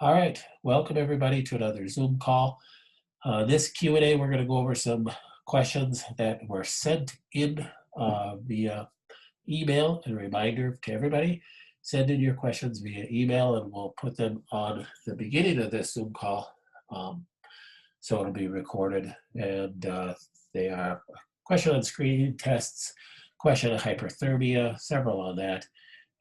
All right, welcome everybody to another Zoom call. This Q&A, we're going to go over some questions that were sent in via email. And a reminder to everybody, send in your questions via email and we'll put them on the beginning of this Zoom call. So it'll be recorded, and they are question on screening tests, question on hyperthermia, several on that,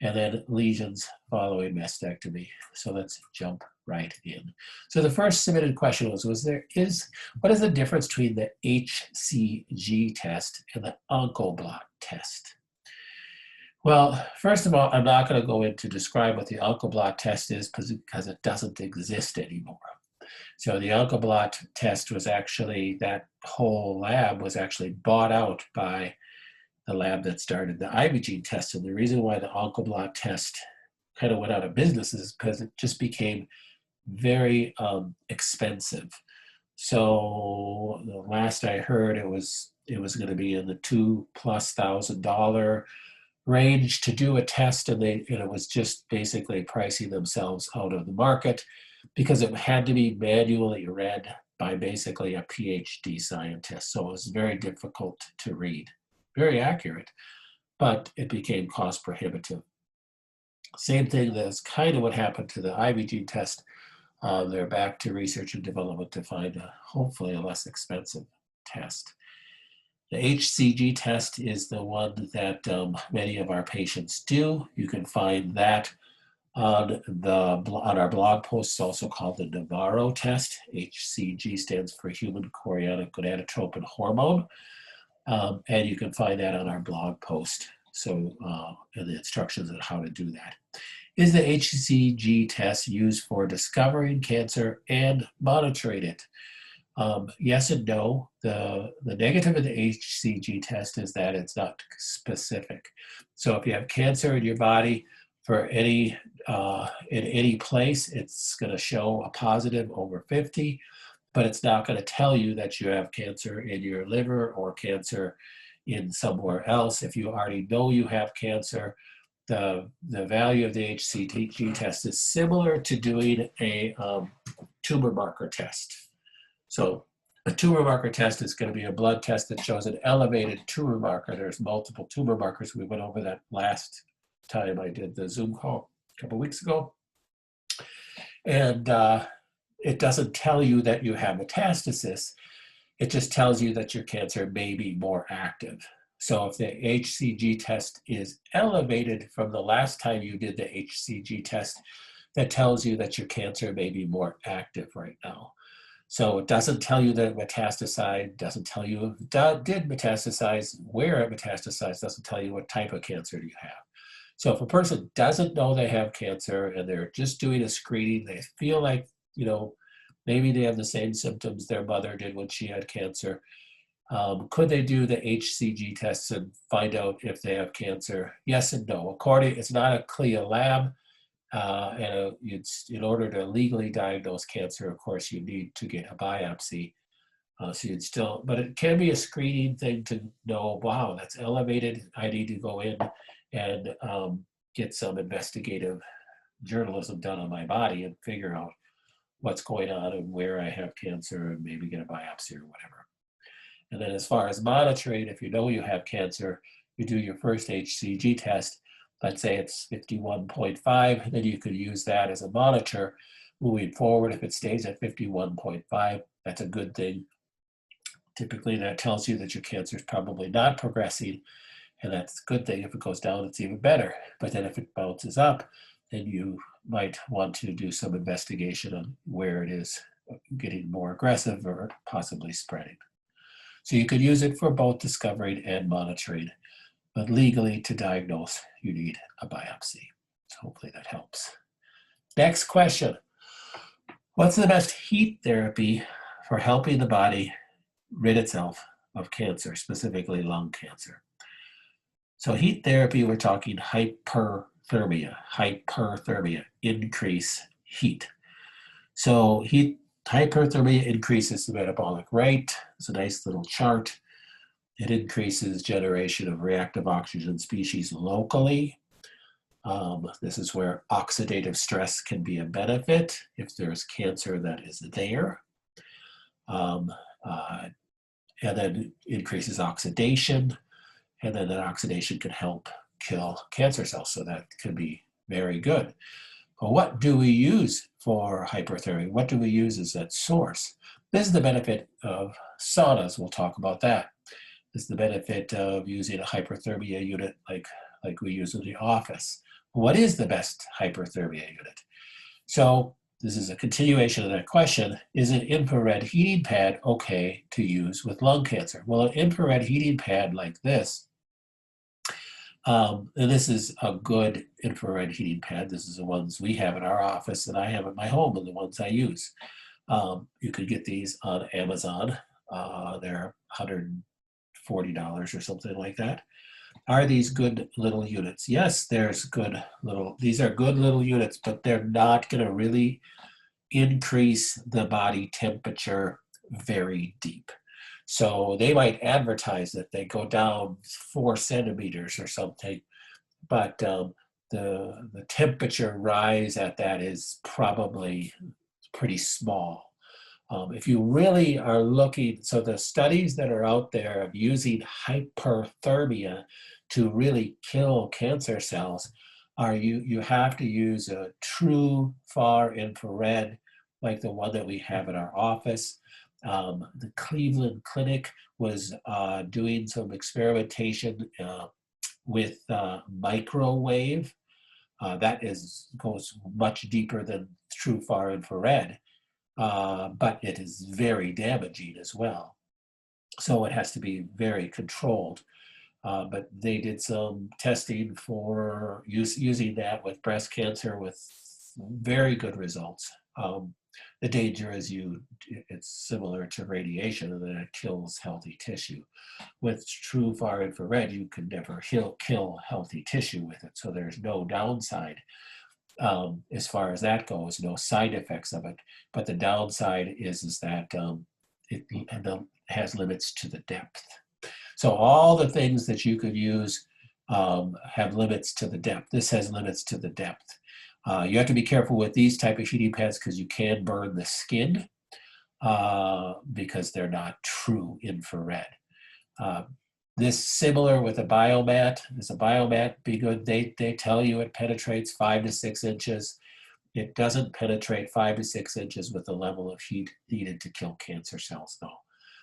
and then lesions following mastectomy. So let's jump right in. So the first submitted question was what is the difference between the HCG test and the Oncoblot test? Well, first of all, I'm not going to go into describe what the Oncoblot test is because it doesn't exist anymore. So the Oncoblot test was actually, that whole lab was actually bought out by the lab that started the IVG test. And the reason why the Oncoblot test kind of went out of business is because it just became very expensive. So the last I heard, it was going to be in the $2,000+ range to do a test, and it was just basically pricing themselves out of the market because it had to be manually read by basically a PhD scientist. So it was very difficult to read. Very accurate, but it became cost prohibitive. Same thing, that's kind of what happened to the IVG test. They're back to research and development to find hopefully a less expensive test. The HCG test is the one that many of our patients do. You can find that on our blog post. It's also called the Navarro test. HCG stands for human chorionic gonadotropin hormone. And you can find that on our blog post. So, and the instructions on how to do that. Is the HCG test used for discovering cancer and monitoring it? Yes and no. The negative of the HCG test is that it's not specific. So if you have cancer in your body for in any place, it's going to show a positive over 50. But it's not going to tell you that you have cancer in your liver or cancer in somewhere else. If you already know you have cancer, the value of the HCG test is similar to doing a tumor marker test. So a tumor marker test is going to be a blood test that shows an elevated tumor marker. There's multiple tumor markers. We went over that last time I did the Zoom call a couple weeks ago. And it doesn't tell you that you have metastasis. It just tells you that your cancer may be more active. So if the HCG test is elevated from the last time you did the HCG test, that tells you that your cancer may be more active right now. So it doesn't tell you that it metastasized, doesn't tell you if it did metastasize, where it metastasized, doesn't tell you what type of cancer you have. So if a person doesn't know they have cancer and they're just doing a screening, they feel like, you know, maybe they have the same symptoms their mother did when she had cancer. Could they do the HCG tests and find out if they have cancer? Yes and no. It's not a CLIA lab, and in order to legally diagnose cancer, of course, you need to get a biopsy. But it can be a screening thing to know, wow, that's elevated. I need to go in and get some investigative journalism done on my body and figure out what's going on and where I have cancer and maybe get a biopsy or whatever. And then as far as monitoring, if you know you have cancer, you do your first HCG test. Let's say it's 51.5, then you could use that as a monitor. Moving forward, if it stays at 51.5, that's a good thing. Typically that tells you that your cancer is probably not progressing, and that's a good thing. If it goes down, it's even better. But then if it bounces up, then you might want to do some investigation on where it is getting more aggressive or possibly spreading. So you could use it for both discovering and monitoring, but legally to diagnose, you need a biopsy. So hopefully that helps. Next question. What's the best heat therapy for helping the body rid itself of cancer, specifically lung cancer? So heat therapy, we're talking hyperthermia, increase heat. So hyperthermia increases the metabolic rate. It's a nice little chart. It increases generation of reactive oxygen species locally. This is where oxidative stress can be a benefit if there's cancer that is there. Um, uh, and then increases oxidation, and then that oxidation can help kill cancer cells, so that could be very good. But what do we use for hyperthermia? What do we use as that source? This is the benefit of saunas. We'll talk about that. This is the benefit of using a hyperthermia unit like we use in the office. What is the best hyperthermia unit? So this is a continuation of that question. Is an infrared heating pad okay to use with lung cancer? Well, an infrared heating pad like this, and this is a good infrared heating pad. This is the ones we have in our office and I have at my home and the ones I use. You could get these on Amazon. They're $140 or something like that. Are these good little units? Yes, these are good little units, but they're not going to really increase the body temperature very deep. So they might advertise that they go down 4 centimeters or something, but the temperature rise at that is probably pretty small. If you really are looking, so the studies that are out there of using hyperthermia to really kill cancer cells are you have to use a true far infrared like the one that we have in our office. The Cleveland Clinic was doing some experimentation with microwave. That goes much deeper than true far infrared. But it is very damaging as well. So it has to be very controlled. But they did some testing for using that with breast cancer with very good results. The danger is it's similar to radiation and then it kills healthy tissue. With true far infrared, you can never kill healthy tissue with it. So there's no downside. As far as that goes, no side effects of it. But the downside is that it has limits to the depth. So all the things that you could use have limits to the depth. This has limits to the depth. You have to be careful with these type of heating pads because you can burn the skin because they're not true infrared. This similar with a biomat. Is a biomat be good? They tell you it penetrates 5 to 6 inches. It doesn't penetrate 5 to 6 inches with the level of heat needed to kill cancer cells, though.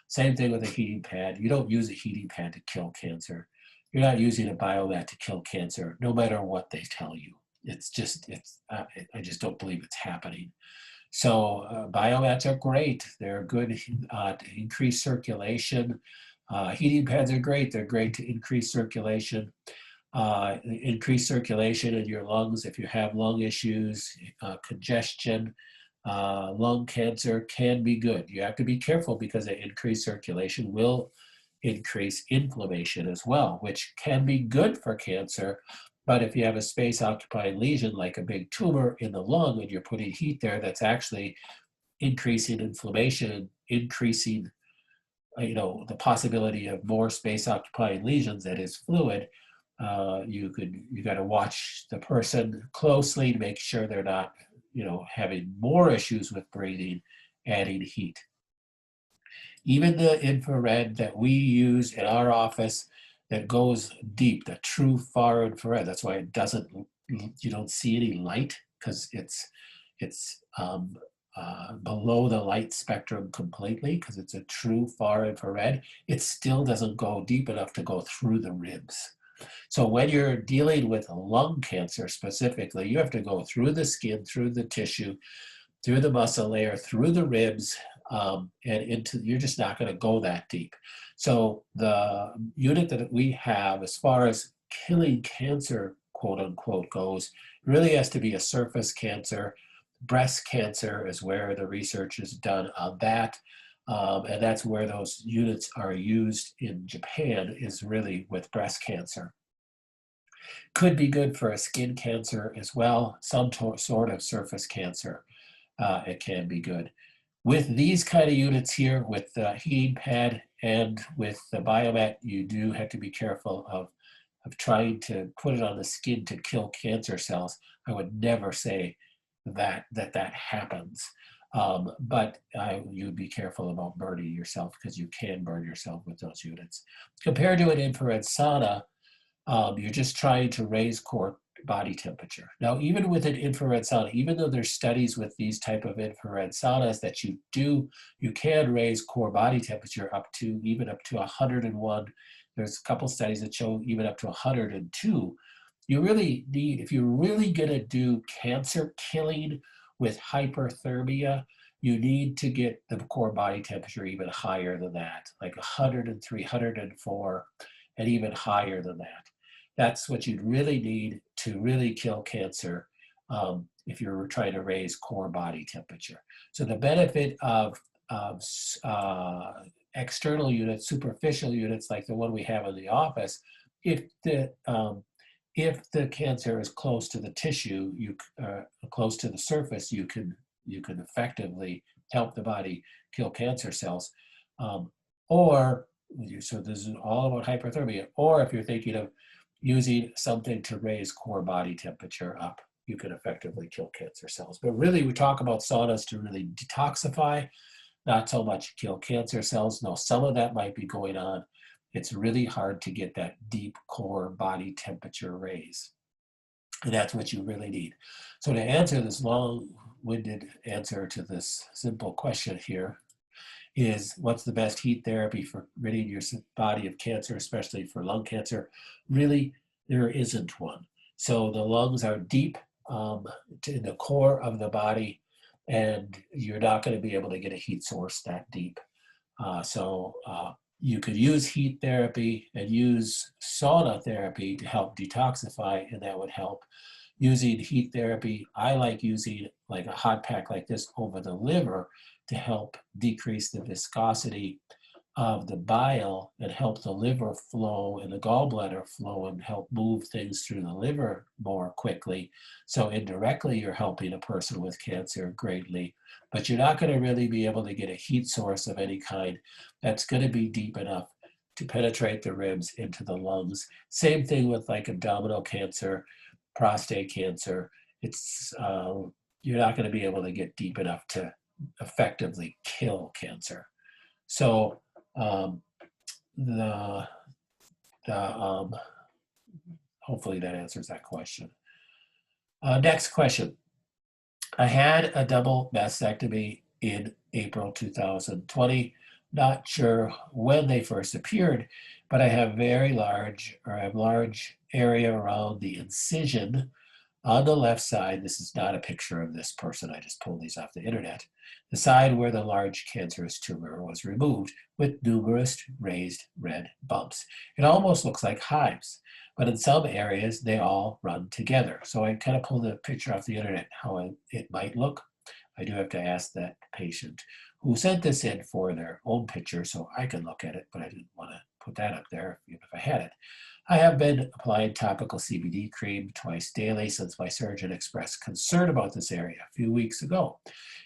Same thing with a heating pad. You don't use a heating pad to kill cancer. You're not using a biomat to kill cancer, no matter what they tell you. I just don't believe it's happening. So biomats are great. They're good to increase circulation. Heating pads are great. They're great to increase circulation. Increase circulation in your lungs if you have lung issues, congestion, lung cancer can be good. You have to be careful because the increased circulation will increase inflammation as well, which can be good for cancer. But if you have a space-occupying lesion like a big tumor in the lung and you're putting heat there, that's actually increasing inflammation and increasing the possibility of more space-occupying lesions, that is fluid. You got to watch the person closely to make sure they're not having more issues with breathing, adding heat. Even the infrared that we use in our office that goes deep, the true far infrared, that's why you don't see any light because it's below the light spectrum completely because it's a true far infrared. It still doesn't go deep enough to go through the ribs. So when you're dealing with lung cancer specifically, you have to go through the skin, through the tissue, through the muscle layer, through the ribs, and you're just not going to go that deep. So the unit that we have as far as killing cancer, quote unquote, goes, really has to be a surface cancer. Breast cancer is where the research is done on that. And that's where those units are used in Japan, is really with breast cancer. Could be good for a skin cancer as well, some sort of surface cancer. It can be good. With these kind of units here, with the heating pad and with the biomat, you do have to be careful of of trying to put it on the skin to kill cancer cells, I would never say that happens. But you'd be careful about burning yourself because you can burn yourself with those units. Compared to an infrared sauna, you're just trying to raise core body temperature. Now, even with an infrared sauna, even though there's studies with these type of infrared saunas that you can raise core body temperature even up to 101. There's a couple studies that show even up to 102. You really need, if you're really gonna do cancer killing with hyperthermia, you need to get the core body temperature even higher than that, like 103, 104, and even higher than that. That's what you'd really need to really kill cancer if you're trying to raise core body temperature. So the benefit of external units, superficial units like the one we have in the office, if the cancer is close to the tissue, close to the surface, you can effectively help the body kill cancer cells. Or so this is all about hyperthermia. Or if you're thinking of using something to raise core body temperature up, you can effectively kill cancer cells. But really, we talk about saunas to really detoxify, not so much kill cancer cells. No, some of that might be going on. It's really hard to get that deep core body temperature raise. And that's what you really need. So to answer this long-winded answer to this simple question here is, what's the best heat therapy for ridding your body of cancer, especially for lung cancer? Really, there isn't one. So the lungs are deep to the core of the body, and you're not going to be able to get a heat source that deep. You could use heat therapy and use sauna therapy to help detoxify, and that would help. Using heat therapy, I like using like a hot pack like this over the liver to help decrease the viscosity of the bile and help the liver flow and the gallbladder flow and help move things through the liver more quickly. So indirectly, you're helping a person with cancer greatly, but you're not going to really be able to get a heat source of any kind that's going to be deep enough to penetrate the ribs into the lungs. Same thing with like abdominal cancer, prostate cancer. It's you're not going to be able to get deep enough to effectively kill cancer. So hopefully that answers that question. Next question. I had a double mastectomy in April 2020. Not sure when they first appeared, but I have large area around the incision on the left side. This is not a picture of this person. I just pulled these off the internet. The side where the large cancerous tumor was removed with numerous raised red bumps. It almost looks like hives, but in some areas they all run together. So I kind of pulled a picture off the internet how it might look. I do have to ask that patient who sent this in for their own picture so I can look at it, but I didn't want to put that up there even if I had it. I have been applying topical CBD cream twice daily since my surgeon expressed concern about this area a few weeks ago.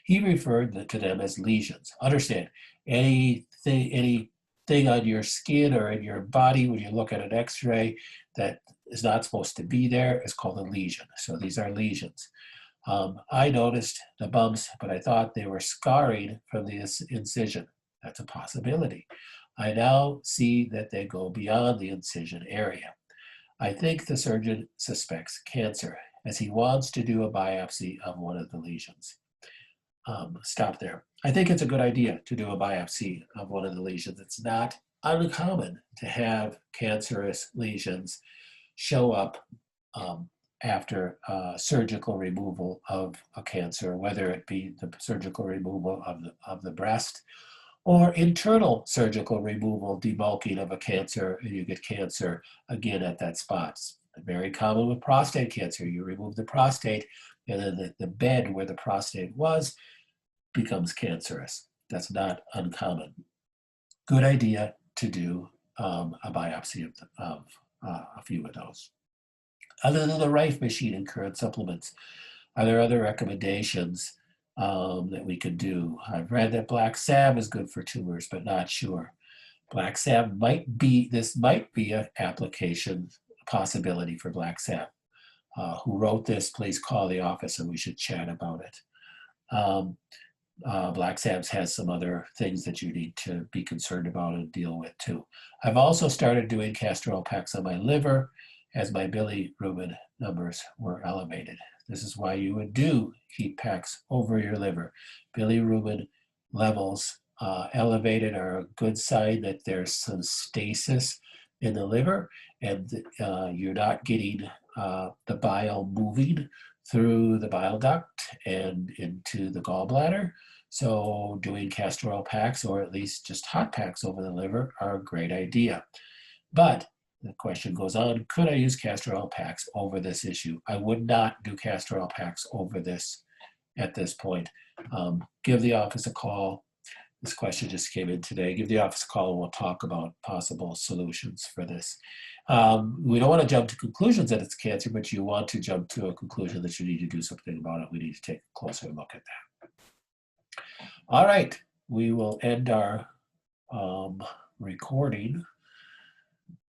He referred to them as lesions. Understand, anything on your skin or in your body when you look at an x-ray that is not supposed to be there is called a lesion. So these are lesions. I noticed the bumps, but I thought they were scarring from the incision. That's a possibility. I now see that they go beyond the incision area. I think the surgeon suspects cancer as he wants to do a biopsy of one of the lesions. Stop there. I think it's a good idea to do a biopsy of one of the lesions. It's not uncommon to have cancerous lesions show up after surgical removal of a cancer, whether it be the surgical removal of the breast or internal surgical removal, debulking of a cancer, and you get cancer again at that spot. It's very common with prostate cancer. You remove the prostate, and then the bed where the prostate was becomes cancerous. That's not uncommon. Good idea to do a biopsy of a few of those. Other than the Rife machine and current supplements, are there other recommendations that we could do? I've read that black salve is good for tumors, but not sure. Black salve might be an application possibility for Black Sam. Who wrote this, please call the office and we should chat about it. Black Sam's has some other things that you need to be concerned about and deal with too. I've also started doing castor oil packs on my liver as my bilirubin numbers were elevated. This is why you would do heat packs over your liver. Bilirubin levels elevated are a good sign that there's some stasis in the liver and you're not getting the bile moving through the bile duct and into the gallbladder. So doing castor oil packs, or at least just hot packs over the liver, are a great idea. But the question goes on, could I use castor oil packs over this issue? I would not do castor oil packs over this at this point. Give the office a call. This question just came in today. Give the office a call and we'll talk about possible solutions for this. We don't want to jump to conclusions that it's cancer, but you want to jump to a conclusion that you need to do something about it. We need to take a closer look at that. All right, we will end our recording